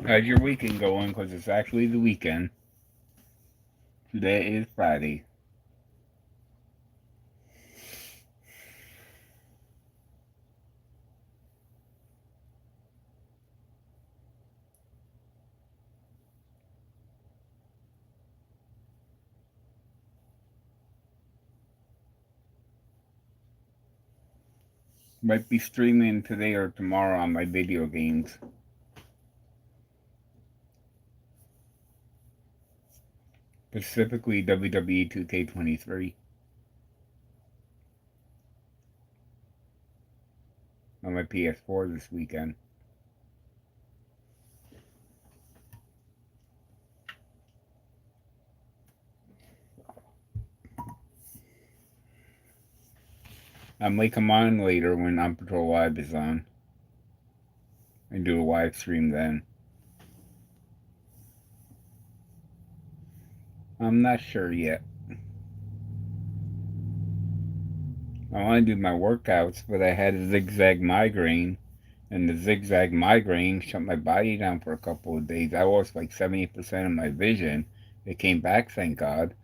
How's your weekend going? Because it's actually the weekend. Today is Friday. Might be streaming today or tomorrow on my video games. Specifically WWE 2K23 on my PS4 this weekend. I may come on later when On Patrol Live is on and do a live stream then. I'm not sure yet. I want to do my workouts, but I had a zigzag migraine, and the zigzag migraine shut my body down for a couple of days. I lost like 70% of my vision. It came back, thank God,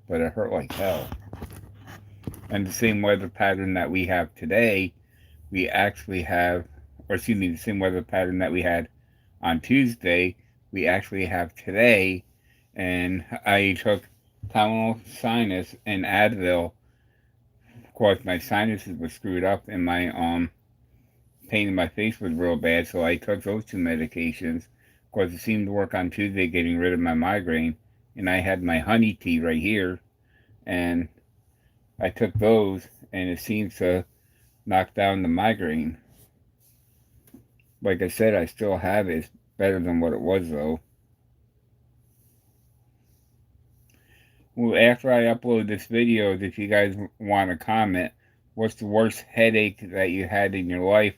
but it hurt like hell. And the same weather pattern that we have today, we actually have, or excuse me, the same weather pattern that we had on Tuesday, we actually have today. And I took Tylenol sinus and Advil. Of course, my sinuses were screwed up, and my pain in my face was real bad, so I took those two medications. Of course, it seemed to work on Tuesday, getting rid of my migraine. And I had my honey tea right here, and I took those, and it seems to knock down the migraine. Like I said, I still have it. It's better than what it was, though. Well, after I upload this video, if you guys want to comment, what's the worst headache that you had in your life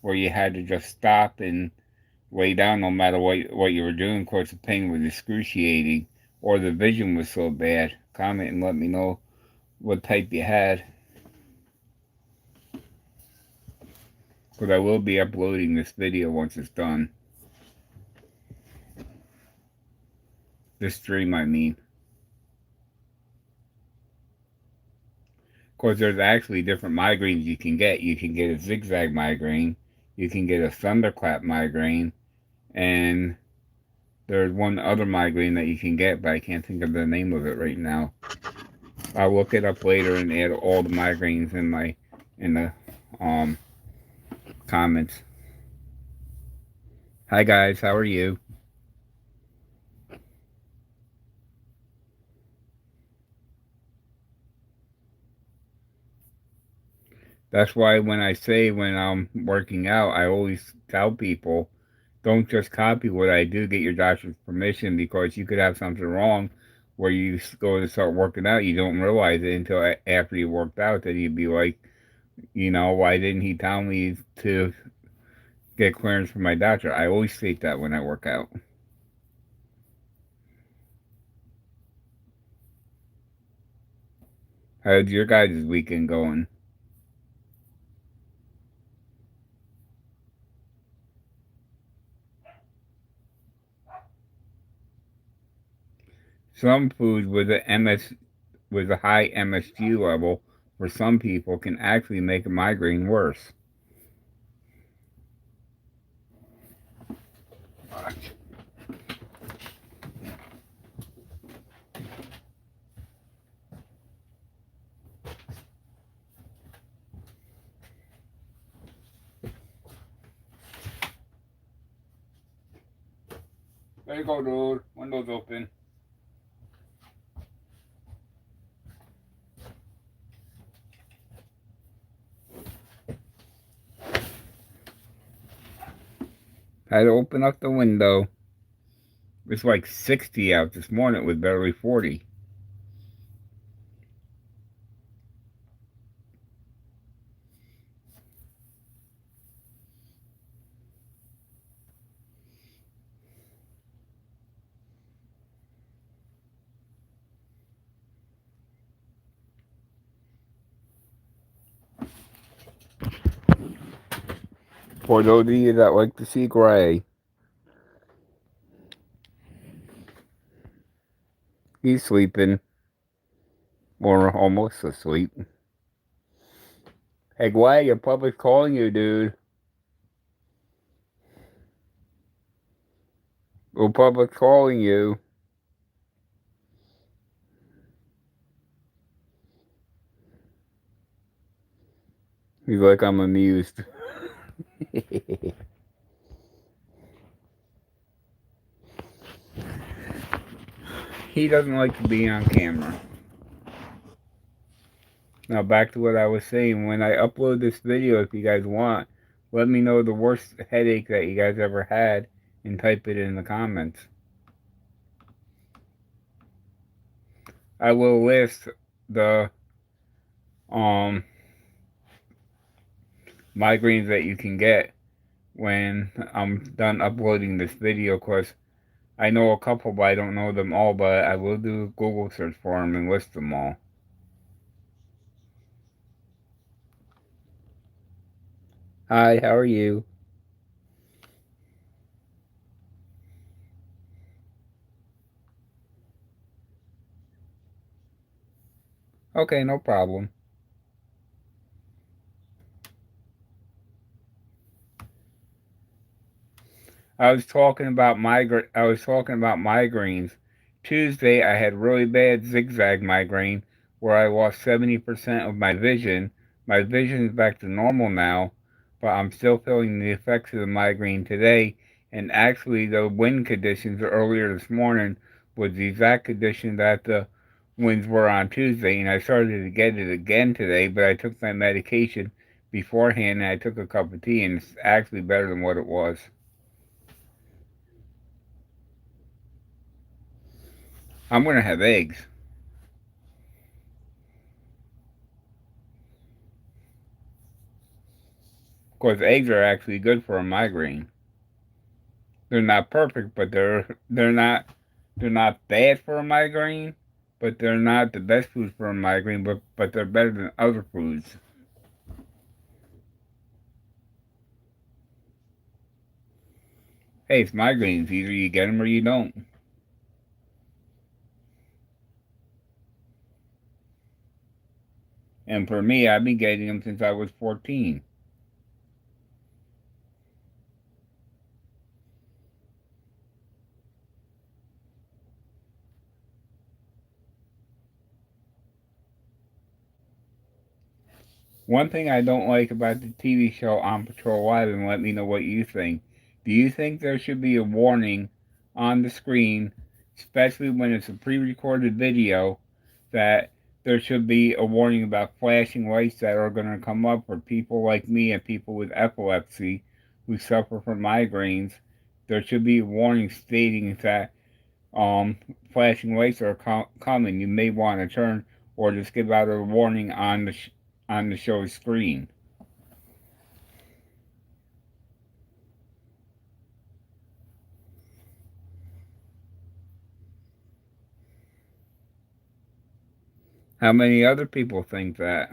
where you had to just stop and lay down no matter what you were doing? Of course, the pain was excruciating, or the vision was so bad. Comment and let me know what type you had. Because I will be uploading this video once it's done. This stream, I mean. Of course, there's actually different migraines you can get. You can get a zigzag migraine. You can get a thunderclap migraine. And there's one other migraine that you can get, but I can't think of the name of it right now. I'll look it up later and add all the migraines in the comments. Hi guys, how are you? That's why when I'm working out, I always tell people, don't just copy what I do. Get your doctor's permission, because you could have something wrong where you go to start working out. You don't realize it until after you worked out. Then you'd be like, why didn't he tell me to get clearance from my doctor? I always state that when I work out. How's your guys' weekend going? Some foods with a high MSG level for some people can actually make a migraine worse. There you go, dude. Windows open. Had to open up the window. It's like 60 out this morning. It was barely 40. For those of you that like to see gray, He's sleeping, or almost asleep. Hey, Gwag, your public's calling you, dude. Your public's calling you. He's like, I'm amused. He doesn't like to be on camera. Now back to what I was saying. When I upload this video, if you guys want, let me know the worst headache that you guys ever had and type it in the comments. I will list the um migraines that you can get when I'm done uploading this video, because I know a couple, but I don't know them all, but I will do a Google search for them and list them all. Hi, how are you? Okay, no problem. I was talking about migraines. Tuesday I had really bad zigzag migraine where I lost 70% of my vision. My vision is back to normal now, but I'm still feeling the effects of the migraine today. And actually the wind conditions earlier this morning was the exact condition that the winds were on Tuesday, and I started to get it again today, but I took my medication beforehand and I took a cup of tea, and it's actually better than what it was. I'm gonna have eggs. Of course, eggs are actually good for a migraine. They're not perfect, but they're not bad for a migraine, but they're not the best foods for a migraine, but they're better than other foods. Hey, it's migraines. Either you get them or you don't. And for me, I've been getting them since I was 14. One thing I don't like about the TV show On Patrol Live, and let me know what you think. Do you think there should be a warning on the screen, especially when it's a pre-recorded video, that there should be a warning about flashing lights that are going to come up for people like me and people with epilepsy who suffer from migraines? There should be a warning stating that um, flashing lights are coming. You may want to turn, or just give out a warning on the show's screen. How many other people think that?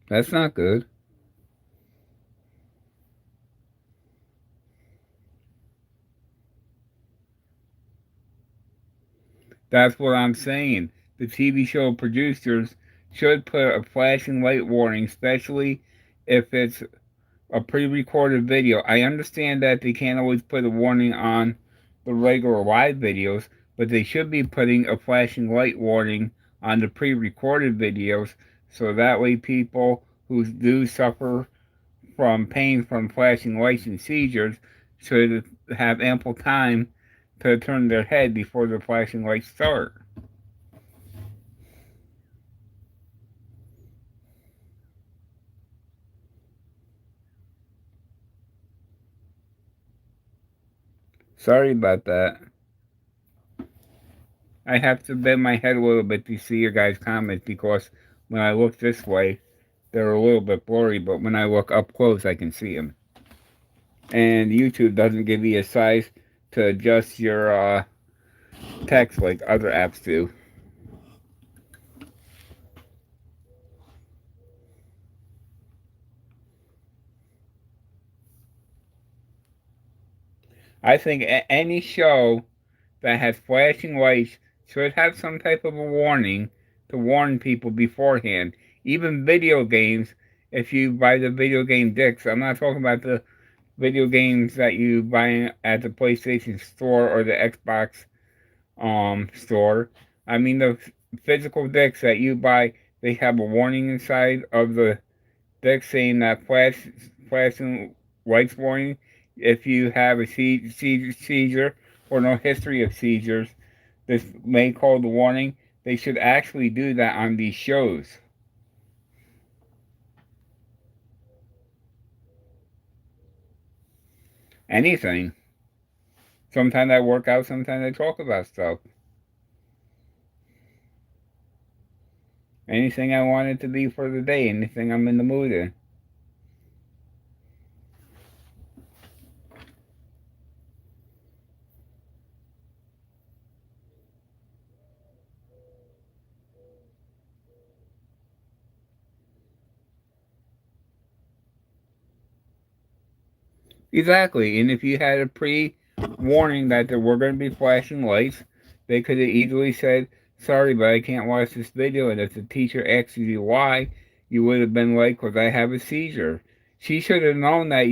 That's not good. That's what I'm saying. The TV show producers should put a flashing light warning, especially if it's a pre-recorded video. I understand that they can't always put a warning on the regular live videos, but they should be putting a flashing light warning on the pre-recorded videos, so that way people who do suffer from pain from flashing lights and seizures should have ample time to turn their head before the flashing lights start. Sorry about that. I have to bend my head a little bit to see your guys' comments, because when I look this way, they're a little bit blurry, but when I look up close, I can see them. And YouTube doesn't give you a size to adjust your text like other apps do. I think any show that has flashing lights should have some type of a warning to warn people beforehand. Even video games, if you buy the video game discs, I'm not talking about the video games that you buy at the PlayStation store or the Xbox store. I mean the physical discs that you buy, they have a warning inside of the disc saying that flashing lights warning. If you have a seizure or no history of seizures, this may call the warning. They should actually do that on these shows. Anything. Sometimes I work out, sometimes I talk about stuff. Anything I want it to be for the day, anything I'm in the mood in. Exactly. And if you had a pre warning that there were going to be flashing lights, they could have easily said, sorry, but I can't watch this video. And if the teacher asks you why, you would have been like, because I have a seizure. She should have known that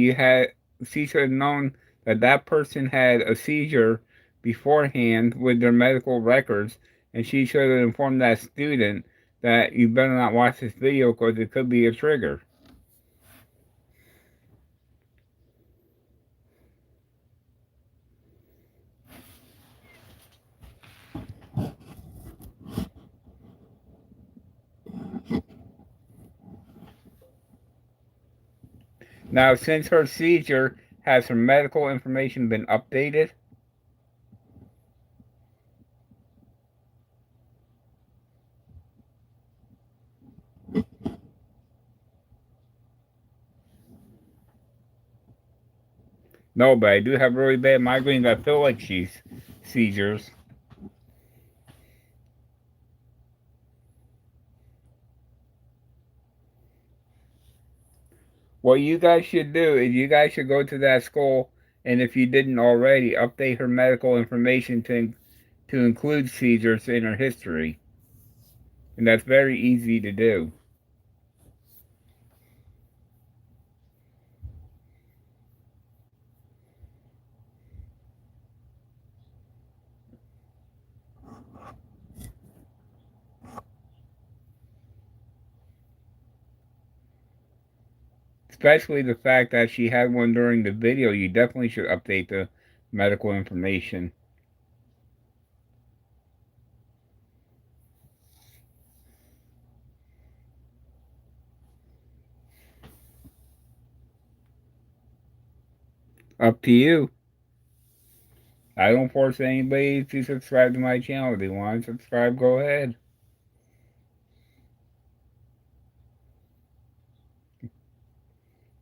she should have known that that person had a seizure beforehand with their medical records. And she should have informed that student that you better not watch this video because it could be a trigger. Now, since her seizure, has her medical information been updated? No, but I do have really bad migraines. I feel like she's seizures. What you guys should do is you guys should go to that school, and if you didn't already, update her medical information to include seizures in her history. And that's very easy to do. Especially the fact that she had one during the video, you definitely should update the medical information. Up to you. I don't force anybody to subscribe to my channel. If they want to subscribe, go ahead.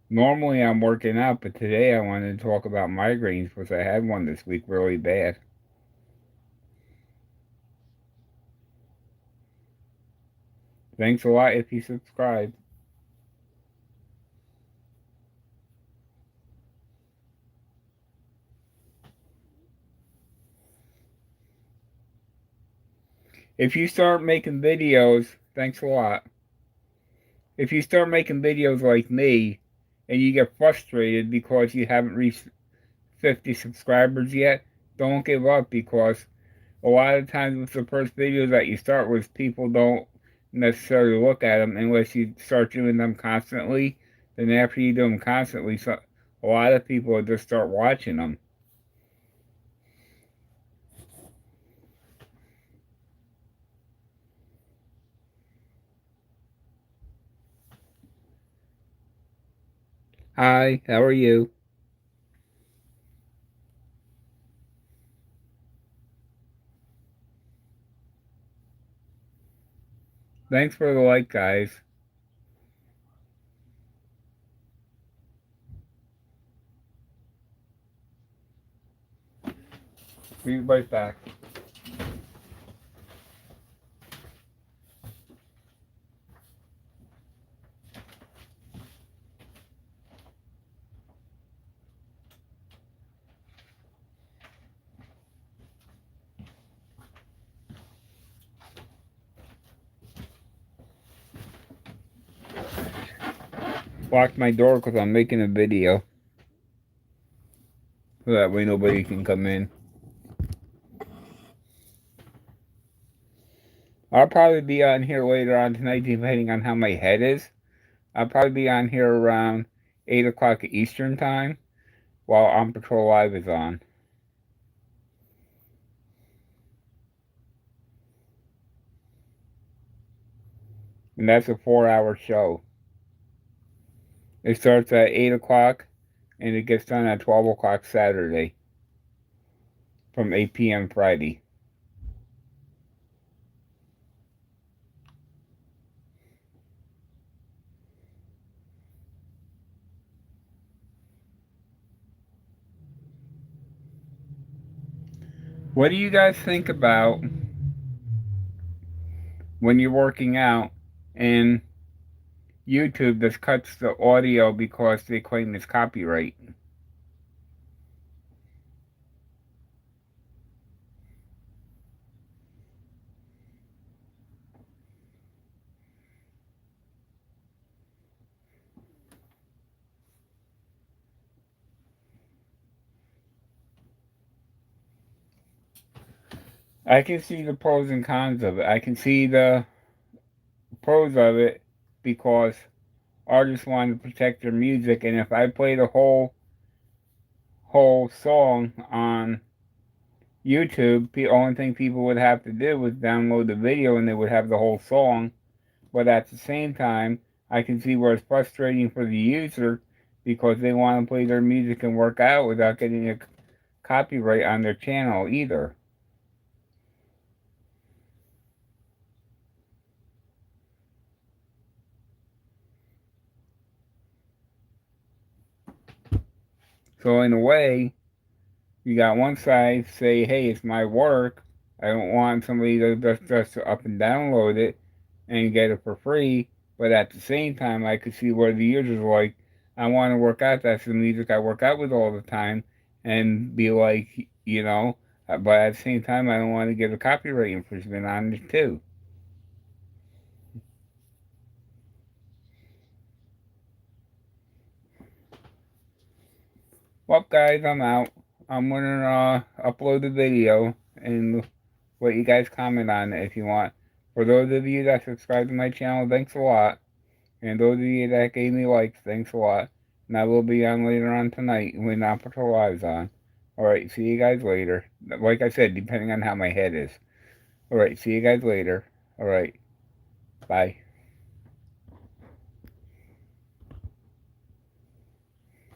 Normally I'm working out, but today I wanted to talk about migraines because I had one this week really bad. Thanks a lot if you subscribe. If you start making videos, thanks a lot. If you start making videos like me and you get frustrated because you haven't reached 50 subscribers yet, don't give up because a lot of times with the first videos that you start with, people don't necessarily look at them unless you start doing them constantly. Then after you do them constantly, so a lot of people will just start watching them. Hi, how are you? Thanks for the like, guys. Be right back. locked my door because I'm making a video. So that way nobody can come in. I'll probably be on here later on tonight, depending on how my head is. I'll probably be on here around 8 o'clock Eastern time while On Patrol Live is on. And that's a 4-hour show. It starts at 8 o'clock and it gets done at 12 o'clock Saturday from 8 p.m. Friday. What do you guys think about when you're working out and YouTube just cuts the audio because they claim it's copyright? I can see the pros and cons of it. I can see the pros of it because artists want to protect their music, and if I play the whole song on YouTube, the only thing people would have to do was download the video and they would have the whole song. But at the same time, I can see where it's frustrating for the user because they want to play their music and work out without getting a copyright on their channel either. So in a way, you got one side say, hey, it's my work. I don't want somebody to just up and download it and get it for free. But at the same time, I could see where the users are like, I want to work out. That's the music I work out with all the time. And be like, but at the same time, I don't want to get a copyright infringement on it too. Well, guys, I'm out. I'm gonna upload the video and let you guys comment on it if you want. For those of you that subscribe to my channel, thanks a lot. And those of you that gave me likes, thanks a lot. And I will be on later on tonight when On Patrol Live's on. Alright, see you guys later. Like I said, depending on how my head is. Alright, see you guys later. Alright, bye.